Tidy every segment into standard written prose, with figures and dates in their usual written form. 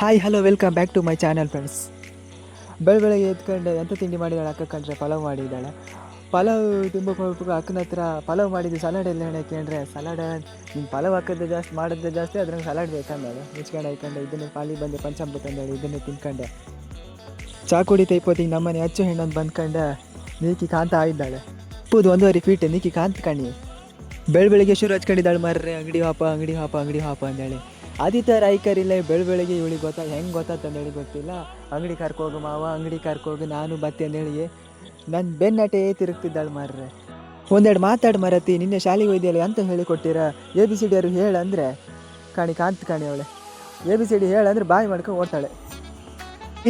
Hi hello welcome back to my channel friends. ಬೆಳಗ್ಗೆ ಎತ್ಕೊಂಡು ಎಂಥ ತಿಂಡಿ ಮಾಡಿದ್ದಾಳೆ ಅಕ್ಕ ಕಂಡ್ರೆ ಪಲಾವ್ ಮಾಡಿದ್ದಾಳೆ. ಪಲಾವ್ ತಿಂಬಕ್ಕೆ ಹೋಗ್ಬೇಕು ಅಕ್ಕನ ಹತ್ರ ಪಲಾವ್ ಮಾಡಿದ್ದು ಸಲಾಡ್ ಎಲ್ಲ ಹೇಳಕ್ಕೆ ಸಲಾಡ್ ನೀನು ಪಲಾವ್ ಹಾಕೋದು ಜಾಸ್ತಿ ಮಾಡೋದು ಜಾಸ್ತಿ ಅದ್ರಂಗೆ ಸಲಾಡ್ ಬೇಕಂದಾಳೆ. ಮುಚ್ಕೊಂಡು ಹಾಕೊಂಡು ಇದನ್ನು ಪಾಲಿ ಬಂದೆ ಪಂಚಾಮೃತ ಅಂದೇಳಿ ಇದನ್ನು ತಿನ್ಕೊಂಡೆ ಚಾ ಕುಡಿತ ಇಪ್ಪತ್ತಿಗೆ ನಮ್ಮನೆ ಅಚ್ಚು ಹೆಣ್ಣೊಂದು ಬಂದ್ಕೊಂಡು ನೀಕಿ ಕಾಂತ ಆಗಿದ್ದಾಳೆ. ಇಪ್ಪದು 1.5 ಫೀಟ್ ನೀಕಿ ಕಾಂತ ಕಣಿ ಬೆಳಗ್ಗೆ ಶುರು ಹಚ್ಕೊಂಡಿದ್ದಾಳೆ ಮರ್ರೆ ಅಂಗಡಿ ಹಾಪ ಅಂದೇಳಿ. ಆದಿತ್ಯ ರಾಯ್ಕರಿಲ್ಲ ಬೆಳಗ್ಗೆ ಇವಳಿಗೆ ಹೆಂಗೆ ಗೊತ್ತಾತಂದೇಳಿ ಗೊತ್ತಿಲ್ಲ. ಅಂಗಡಿ ಕರ್ಕೋಗು ಮಾವ ಅಂಗಡಿ ಕರ್ಕೋಗು ನಾನು ಬತ್ತೆ ಅಂದೇಳಿ ನನ್ನ ಬೆನ್ನಟೇ ತಿರುಗ್ತಿದ್ದಾಳೆ ಮಾರ್ರೆ. ಒಂದೆರಡು ಮಾತಾಡಿ ಮರತಿ ನಿನ್ನೆ ಶಾಲೆಗೆ ಹೋಯ್ದಿಯಲ್ಲ ಅಂತ ಹೇಳಿಕೊಟ್ಟಿರ ABCD ಯಾರು ಹೇಳಂದರೆ ಕಾಂತ ಅವಳೆ ABCD ಹೇಳಂದ್ರೆ ಬಾಯಿ ಮಾಡ್ಕೊಂಡು ಓಡ್ತಾಳೆ.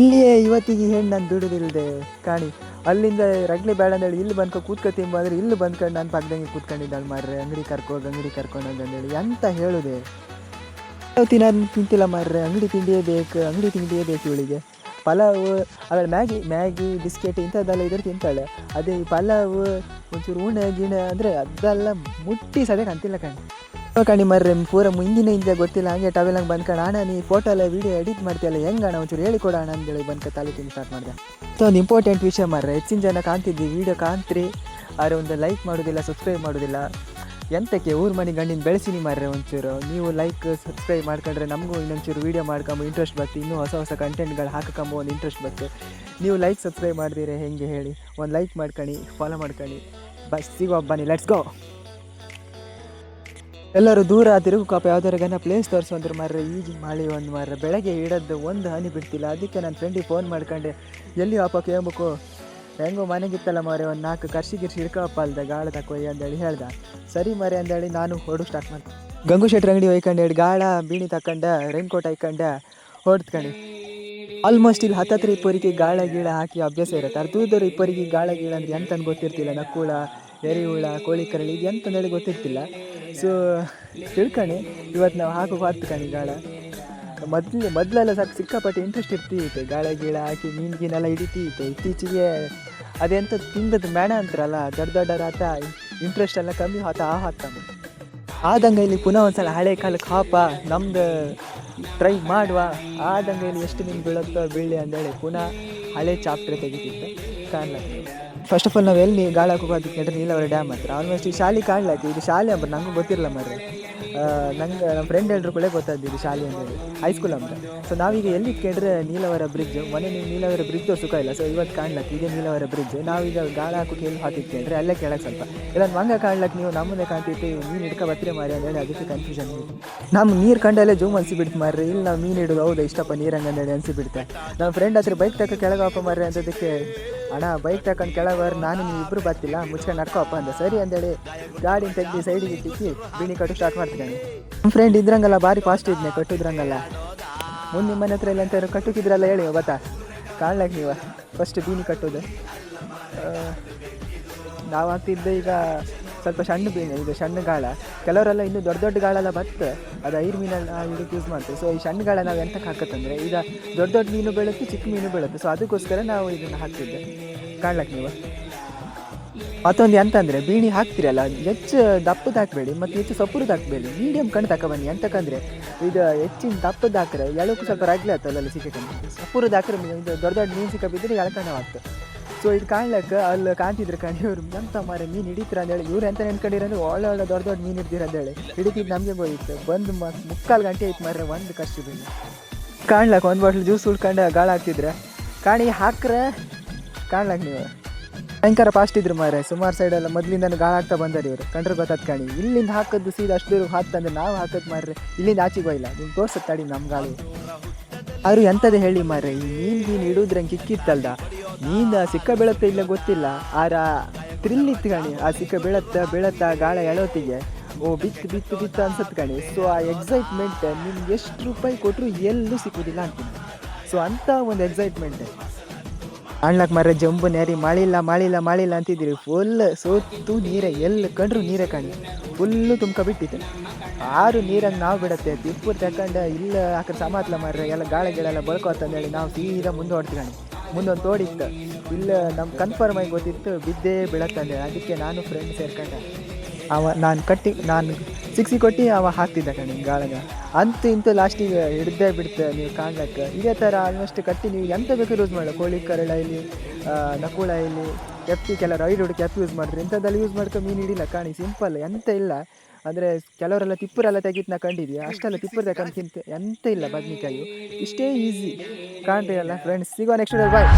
ಇಲ್ಲಿಯೇ ಇವತ್ತಿಗೆ ಹೆಣ್ಣು ನಾನು ದುಡಿದಿಲ್ಲದೆ ಅಲ್ಲಿಂದ ರಗ್ಲಿ ಬೇಡ ಅಂದೇಳಿ ಇಲ್ಲಿ ಬಂದ್ಕೊ ಕೂತ್ಕೊತಿಂಬ ಅಂದರೆ ಇಲ್ಲಿ ಬಂದ್ಕೊಂಡು ನಾನು ಪಕ್ಕದಂಗೆ ಕೂತ್ಕೊಂಡಿದ್ದಾಳೆ ಮಾರ್ರೆ. ಅಂಗಡಿ ಕರ್ಕೊಂಡು ಅಂತಂದೇಳಿ ಅಂತ ಹೇಳುದೆ. ತಿಂತಿಲ್ಲ ಮಾರ್ರೆ, ಅಂಗಡಿ ತಿಂಡಿಯೇ ಬೇಕು ಇವಳಿಗೆ. ಪಲಾವು ಆಮೇಲೆ ಮ್ಯಾಗಿ ಬಿಸ್ಕೆಟ್ ಇಂಥದ್ದೆಲ್ಲ ಇದ್ರೆ ತಿಂತಾಳೆ. ಅದೇ ಈ ಪಲಾವು ಒಂಚೂರು ಗಿಣೆ ಅಂದರೆ ಅದೆಲ್ಲ ಮುಟ್ಟಿ ಸದ್ಯಕ್ಕೆ ಅಂತಿಲ್ಲ ಕಣಿ ಮರ್ರೆ. ಪೂರ ಹಿಂದಿನ ಗೊತ್ತಿಲ್ಲ ಹಂಗೆ ಟವೆಲ್ ಬಂದ್ಕೊಂಡು ಅಣ್ಣ ನೀ ಫೋಟೋ ಎಲ್ಲ ವೀಡಿಯೋ ಎಡಿಟ್ ಮಾಡ್ತೀಯಲ್ಲ ಹೆಂಗೆ ಅಣ್ಣ ಒಂಚೂರು ಹೇಳಿಕೊಡೋಣ ಅಂತೇಳಿ ಬಂದ್ಕ ತಲೆ ತಿಂದು ಸ್ಟಾರ್ಟ್ ಮಾಡಿದೆ. ಸೊ ಒಂದು ಇಂಪಾರ್ಟೆಂಟ್ ವಿಷಯ ಮಾರ್ರೆ, ಹೆಚ್ಚಿನ ಜನ ಕಾಣ್ತಿದ್ವಿ ವೀಡಿಯೋ ಕಾಣ್ತ್ರಿ ಆದರೆ ಒಂದು ಲೈಕ್ ಮಾಡೋದಿಲ್ಲ, ಸಬ್ಸ್ಕ್ರೈಬ್ ಮಾಡೋದಿಲ್ಲ. ಎಂತಕ್ಕೆ ಊರು ಮನೆ ಗಂಡಿನ ಬೆಳೆಸಿನಿ ಮಾರ್ರೆ. ಒಂಚೂರು ನೀವು ಲೈಕ್ ಸಬ್ಸ್ಕ್ರೈಬ್ ಮಾಡ್ಕೊಂಡ್ರೆ ನಮಗೂ ಇನ್ನೊಂಚೂರು ವೀಡಿಯೋ ಮಾಡ್ಕೊಂಬ ಇಂಟ್ರೆಸ್ಟ್ ಬರ್ತದೆ, ಇನ್ನೂ ಹೊಸ ಕಂಟೆಂಟ್ಗಳು ಹಾಕಂಬ ಒಂದು ಇಂಟ್ರೆಸ್ಟ್ ಬರ್ತದೆ. ನೀವು ಲೈಕ್ ಸಬ್ಸ್ಕ್ರೈಬ್ ಮಾಡಿದಿರಿ ಹೆಂಗೆ ಹೇಳಿ, ಒಂದು ಲೈಕ್ ಮಾಡ್ಕೊಳ್ಳಿ, ಫಾಲೋ ಮಾಡ್ಕೊಳ್ಳಿ. ಬಸ್ ಸಿಗೋ ಬನ್ನಿ, ಲೆಟ್ಸ್ ಗೋ. ಎಲ್ಲರೂ ದೂರ ತಿರುಗುಕಾಪ ಯಾವ್ದಾರ ಪ್ಲೇಸ್ ತೋರಿಸೋಂದ್ರೆ ಮಾರ್ರೆ. ಈಗ ಮಳೆ ಒಂದು ಮಾರ್ರೆ, ಬೆಳಗ್ಗೆ ಇಡೋದು ಒಂದು ಹನಿ ಬಿಡ್ತಿಲ್ಲ. ಅದಕ್ಕೆ ನನ್ನ ಫ್ರೆಂಡಿಗೆ ಫೋನ್ ಮಾಡ್ಕೊಂಡೆ ಎಲ್ಲಿ ವಾಪ ಕೇಳ್ಬೇಕು, ಹೆಂಗೋ ಮನೆಗಿತ್ತಲ್ಲ ಮಾರೆ ಒಂದು 4 ಕರ್ಸಿ ಹಿಡ್ಕಪ್ಪ ಅಲ್ದ ಗಾಳ ತಕೊಯ್ ಅಂದೇಳಿ ಹೇಳ್ದ. ಸರಿ ಮರೆ ಅಂದೇಳಿ ನಾನು ಹೊಡು ಸ್ಟಾರ್ಟ್ ಮಾಡ್ತೀನಿ. ಗಂಗು ಶೆಟ್ರ ಅಂಗಡಿ ಹೋಯ್ಕೊಂಡು ಗಾಳ ಬೀಣಿ ತಕೊಂಡು ರೈನ್ ಕೋಟ್ ಹಾಕೊಂಡು ಹೊಡ್ತ್ಕೊಂಡು ಆಲ್ಮೋಸ್ಟ್ ಇಲ್ಲಿ 10 ಇಪ್ಪರಿಗೆ ಗಾಳ ಗೀಳ ಹಾಕಿ ಅಭ್ಯಾಸ ಇರುತ್ತೆ. ಅರ್ಧದವ್ರು ಇಪ್ಪರಿಗೆ ಗಾಳ ಗೀಳ ಅಂದ್ರೆ ಎಂತಂದು ಗೊತ್ತಿರ್ತಿಲ್ಲ. ನಕ್ಕುಳ ಎರಿಹುಳ ಕೋಳಿ ಕರಳಿ ಇದು ಎಂತಂದೇಳಿ ಗೊತ್ತಿರ್ತಿಲ್ಲ. ಸೊ ತಿಳ್ಕಣಿ ಇವತ್ತು ನಾವು ಹಾಕಿ ಗಾಳ ಮೊದಲೆಲ್ಲ ಸಿಕ್ಕಾಪಟ್ಟೆ ಇಂಟ್ರೆಸ್ಟ್ ಇರ್ತೀತೆ. ಗಾಳ ಗೀಳ ಹಾಕಿ ಮೀನಿಗೆಲ್ಲ ಹಿಡಿತೀತೆ. ಇತ್ತೀಚೆಗೆ ಅದೆಂತ ತಿಂದದ್ದು ಮೇಣ ಅಂತಾರಲ್ಲ, ದೊಡ್ಡ ರಾತ ಇಂಟ್ರೆಸ್ಟ್ ಎಲ್ಲ ಕಮ್ಮಿ ಆದಂಗೆ ಇಲ್ಲಿ ಪುನಃ ಒಂದ್ಸಲ ಹಳೆ ಕಾಲಕ್ಕೆ ಹಾಪ ನಮ್ದು ಟ್ರೈ ಮಾಡುವ. ಆದಂಗೆ ಇಲ್ಲಿ ಎಷ್ಟು ಮೀನು ಬೀಳುತ್ತೋ ಬೀಳಿ ಅಂದೇಳಿ ಪುನಃ ಹಳೆ ಚಾಪ್ಟರ್ ತೆಗಿತಿತ್ತು ಕಾಣ್ಲಕ್ಕೆ. ಫಸ್ಟ್ ಆಫ್ ಆಲ್ ನಾವು ಎಲ್ಲಿ ಗಾಳ ಹಾಕೋದಕ್ಕೆ ನೀಲವರ ಡ್ಯಾಮ್ ಹತ್ರ. ಆಲ್ಮೋಸ್ಟ್ ಈ ಶಾಲೆ ಕಾಣ್ಲಕ್ಕೆ, ಇದು ಶಾಲೆ ಅಂಬ ನಂಗೂ ಗೊತ್ತಿರಲ್ಲ ಮರ್ರೆ. ನಂಗೆ ನಮ್ಮ ಫ್ರೆಂಡ್ ಎಲ್ಲರೂ ಕೂಡ ಗೊತ್ತಾದ್ದು ಶಾಲೆ ಅಂತೇಳಿ, ಹೈಸ್ಕೂಲ್ ಅಂತ. ಸೊ ನಾವೀಗ ಎಲ್ಲಿ ಇಟ್ಕೊಂಡ್ರೆ ನೀಲವರ ಬ್ರಿಡ್ಜ್, ಮೊನ್ನೆ ನೀವು ನೀಲವರ ಬ್ರಿಡ್ಜ್ ಸುಖ ಇಲ್ಲ. ಸೊ ಇವತ್ತು ಕಾಣ್ಲಕ್ಕೆ ಇದೇ ನೀಲವರ ಬ್ರಿಡ್ಜ್. ನಾವೀಗ ಗಾಳ ಹಾಕೋಕೆ ಎಲ್ಲಿ ಹಾಕಿಟ್ಕೊಂಡ್ರೆ ಅಲ್ಲೇ ಕೆಳಗೆ ಸ್ವಲ್ಪ ಇಲ್ಲ ಮಂಗ ಕಾಣ್ಲಕ್ಕೆ ನೀವು ನಮ್ಮನ್ನೇ ಕಾಣ್ತಿತ್ತು ನೀನು ಹಿಡ್ಕೊ ಬತ್ತರೆ ಮಾರಿ ಅಂದೇಳಿ ಅದಕ್ಕೆ ಕನ್ಫ್ಯೂಷನ್ ಇತ್ತು. ನಮ್ಮ ನೀರು ಕಂಡಲ್ಲೇ ಜೂಮ್ ಅನಿಸಿಬಿಡ್ತು ಮಾರ್ರಿ. ಇಲ್ಲಿ ನಾವು ಮೀನು ಹಿಡಿದು ಹೌದು ಇಷ್ಟಪ್ಪ ನೀರಂಗೆ ಅಂದೇಳಿ ಅನಿಸಿಬಿಡ್ತೆ. ನಮ್ಮ ಫ್ರೆಂಡ್ ಹತ್ರ ಬೈಕ್ ತಕ್ಕ ಕೆಳಗೆ ಹಾಪ ಮಾರ್ರಿ ಅಂತದಕ್ಕೆ ಅಣ್ಣ ಬೈಕ್ ತಗೊಂಡು ಕೆಳಗೆ ನಾನು ನೀವು ಇಬ್ಬರು ಬರ್ತಿಲ್ಲ ಮುಚ್ಕೊಂಡು ನಡ್ಕೋಪ್ಪ ಅಂದ. ಸರಿ ಅಂದೇಳಿ ಗಾಡಿನ ತೆಗ್ದು ಸೈಡಿಗೆ ಇಟ್ಟಿಕ್ಕಿ ಬೀಣಿ ಕಟ್ಟು ಸ್ಟಾರ್ಟ್ ಮಾಡ್ತೀನಿ. ನಮ್ಮ ಫ್ರೆಂಡ್ ಇದ್ರಂಗಲ್ಲ ಭಾರಿ ಫಾಸ್ಟ್ ಇದ್ನೆ ಕಟ್ಟಿದ್ರಂಗಲ್ಲ. ಮುಂದೆ ನಿಮ್ಮ ಮನೆ ಹತ್ರ ಇಲ್ಲ ಅಂತ ಕಟ್ಟುತ್ತಿದ್ರಲ್ಲ ಹೇಳಿ ಗೊತ್ತಾ ಕಾಣ್ಲಕ್ಕೆ ನೀವು ಫಸ್ಟ್ ಬೀಣಿ ಕಟ್ಟೋದು. ನಾವು ಹಾಕ್ತಿದ್ದೆ ಈಗ ಸ್ವಲ್ಪ ಸಣ್ಣ ಬೀಣಿ, ಇದು ಸಣ್ಣ ಗಾಳ. ಕೆಲವರೆಲ್ಲ ಇನ್ನೂ ದೊಡ್ಡ ಗಾಳೆಲ್ಲ ಬತ್ತು ಅದು 5 ಮೀನೆಲ್ಲ ಇದಕ್ಕೆ ಯೂಸ್ ಮಾಡ್ತೀವಿ. ಸೊ ಈ ಸಣ್ಣ ಗಾಳ ನಾವು ಎಂತಕ್ಕೆ ಹಾಕತ್ತಂದರೆ ಈಗ ದೊಡ್ಡ ಮೀನು ಬೀಳುತ್ತೆ, ಚಿಕ್ಕ ಮೀನು ಬೀಳುತ್ತೆ. ಸೊ ಅದಕ್ಕೋಸ್ಕರ ನಾವು ಇದನ್ನು ಹಾಕ್ತಿದ್ದೆ ಕಾಣ್ಲಕ್ಕೆ ನೀವು. ಮತ್ತೊಂದು ಎಂತಂದರೆ ಬೀಣಿ ಹಾಕ್ತಿರಲ್ಲ ಹೆಚ್ಚು ದಪ್ಪದ ಹಾಕಬೇಡಿ ಮತ್ತು ಹೆಚ್ಚು ಸೊಪ್ಪುರದ್ದು ಹಾಕಬೇಡಿ, ಮೀಡಿಯಮ್ ಕಣ್ಣು ತಗೊಬನ್ನಿ. ಎಂತಕ್ಕಂದರೆ ಇದು ಹೆಚ್ಚಿನ ದಪ್ಪದ ಹಾಕ್ರೆ ಎಳಕ್ಕೂ ಸ್ವಲ್ಪ ರಗ್ಲಿ ಆಗ್ತಲ್ಲ ಸಿಕ್ಕಂಡು. ಸೊಪ್ಪುರದ್ದು ಹಾಕ್ರೆ ಇದು ದೊಡ್ಡ ಮೀನು ಸಿಕ್ಕಿದ್ರೆ ಎಳ್ಕೊಂಡು ಆಗ್ತದೆ. ಸೊ ಇದು ಕಾಣ್ಲಕ್ಕೆ ಅಲ್ಲಿ ಕಾಣ್ತಿದ್ರು ಇವ್ರು ಎಂತ ಮಾರೆ ಮೀನು ಹಿಡಿತೀರ ಅಂದೇಳಿ. ಇವ್ರು ಎಂತ ನೆನ್ಕೊಂಡಿರಂದ್ರೆ ಒಳ್ಳೆ ದೊಡ್ಡ ದೊಡ್ಡ ಮೀನು ಹಿಡ್ದಿರ ಅಂದೇಳಿ ಹಿಡಿತಿದ್ದು ನಮಗೆ ಹೋಗಿತ್ತು. ಬಂದು 3/4 ಗಂಟೆ ಆಯ್ತು ಮಾರ್ರೆ ಒಂದು ಕರ್ಸಿ ಬೀನಿ ಕಾಣ್ಲಕ್ಕೆ. ಒಂದು ಬಾಟ್ಲ್ ಜ್ಯೂಸ್ ಉಳ್ಕೊಂಡು ಗಾಳ ಹಾಕ್ತಿದ್ರೆ ಹಾಕ್ರೆ ಕಾಣ್ಲಕ್ಕೆ ನೀವು ಭಯಂಕರ ಫಾಸ್ಟ್ ಇದ್ರು ಮಾರೆ. ಸುಮಾರು ಸೈಡೆಲ್ಲ ಮೊದಲಿಂದ ಗಾಳ ಹಾಕ್ತಾ ಬಂದಾರೆ ಇವರು ಕಂಡ್ರೆ ಗೊತ್ತಾತ್ ಇಲ್ಲಿಂದ ಹಾಕೋದು ಸೀದಾ ಅಷ್ಟು ದೂರ ಹಾಕ್ತಂದ್ರೆ ನಾವು ಹಾಕೋದು ಮಾರ್ರೆ ಇಲ್ಲಿಂದ ಆಚೆಗೆ ಹೋಗಿಲ್ಲ. ನೀವು ತೋರ್ಸತ್ತೆ ತಡಿ ನಮ್ಮ ಗಾಳಿ ಅವರು ಎಂಥದ್ದು ಹೇಳಿ ಮಾರ್ರೆ. ಈ ಮೀನು ಹಿಡಿದ್ರಂಗೆ ಕಿಕ್ಕಿತ್ತಲ್ದ ಮೀನು ಸಿಕ್ಕ ಬೀಳತ್ತೆ ಇಲ್ಲ ಗೊತ್ತಿಲ್ಲ, ಆರ ಥ್ರಿಲ್ ಇತ್ತು ಆ ಸಿಕ್ಕ ಬೀಳತ್ತಾ ಗಾಳ ಎಳೋತಿಗೆ ಬಿತ್ತು ಅನ್ಸತ್ತೆ ಸೊ ಆ ಎಕ್ಸೈಟ್ಮೆಂಟ್ ನಿಮ್ಗೆ ಎಷ್ಟು ರೂಪಾಯಿ ಕೊಟ್ಟರು ಎಲ್ಲೂ ಸಿಕ್ಕೋದಿಲ್ಲ ಅಂತೀನಿ. ಸೊ ಅಂಥ ಒಂದು ಎಕ್ಸೈಟ್ಮೆಂಟ್ ಕಾಣ್ಲಕ್ಕೆ ಮಾರ್ರೆ. ಜಂಬು ನೇರಿ ಮಾಡಿಲ್ಲ ಅಂತಿದ್ದೀರಿ. ಫುಲ್ ಸೋತು ನೀರೇ ಎಲ್ಲಿ ಕಂಡ್ರು ನೀರೇ ಕಾಣಿ ಫುಲ್ಲು ತುಂಬ್ಕೊಬಿಟ್ಟಿತ್ತು. 6 ನೀರಂಗೆ ನಾವು ಬಿಡತ್ತೆ ತಿಪ್ಪು ತಗೊಂಡು ಇಲ್ಲ ಆಕಡೆ ಸಮಾತ್ಲ ಮಾರ್ರೆ ಎಲ್ಲ ಗಾಳ ಗಿಳೆಲ್ಲ ಬಳ್ಕೋತಂದೇಳಿ ನಾವು ಸೀದಾ ಮುಂದೆ ಹೊಡ್ತೀವಿ. ಮುಂದೊಂದು ತೋಡಿತ್ತು ಇಲ್ಲ ನಮ್ಗೆ ಕನ್ಫರ್ಮ್ ಆಗಿ ಗೊತ್ತಿತ್ತು ಬಿದ್ದೇ ಬೀಳತ್ತಂದೇಳಿ. ಅದಕ್ಕೆ ನಾನು ಫ್ರೆಂಡ್ ಸೇರ್ಕೊಂಡೆ ನಾನು ಸಿಕ್ಸಿ ಕೊಟ್ಟು ಅವ ಹಾಕ್ತಿದ್ದ ಕಣಿ ಗಾಳಗ ಅಂತೂ ಇಂತೂ ಲಾಸ್ಟಿಗೆ ಹಿಡ್ದೇ ಬಿಡ್ತೆ ನೀವು ಕಾಣ್ಲಕ್ಕೆ. ಇದೇ ಥರ ಆಲ್ಮೋಸ್ಟ್ ಕಟ್ಟಿ ನೀವು ಎಂತ ಬೇಕು ಯೂಸ್ ಮಾಡೋ, ಕೋಳಿ ಕರಳ ಇಲ್ಲಿ, ನಕುಳ ಇಲ್ಲಿ, ಕೆಪ್ಪಿ ಕೆಲವರು ಐಡು ಕೆಪ್ಪಿ ಯೂಸ್ ಮಾಡಿದ್ರೆ ಇಂಥದ್ದೆಲ್ಲ ಯೂಸ್ ಮಾಡ್ಕೊಂಡು ಮೀನು ಹಿಡಿಲ್ಲ ಕಾಣಿ. ಸಿಂಪಲ್ ಎಂತ ಇಲ್ಲ. ಅಂದರೆ ಕೆಲವರೆಲ್ಲ ತಿಪ್ಪರೆಲ್ಲ ತೆಗಿತು ನಾ ಕಂಡಿದ್ಯಾ, ಅಷ್ಟೆಲ್ಲ ತಿಪ್ಪರು ತಗೊಂಡ್ಕಿಂತ ಎಂತ ಇಲ್ಲ ಬದ್ನಿಕಾಯಿ. ಇಷ್ಟೇ ಈಸಿ ಕಾಣ್ತೀರಲ್ಲ ಫ್ರೆಂಡ್ಸ್. ಸಿಗುವ ನೆಕ್ಸ್ಟ್ ಬಾಯ್.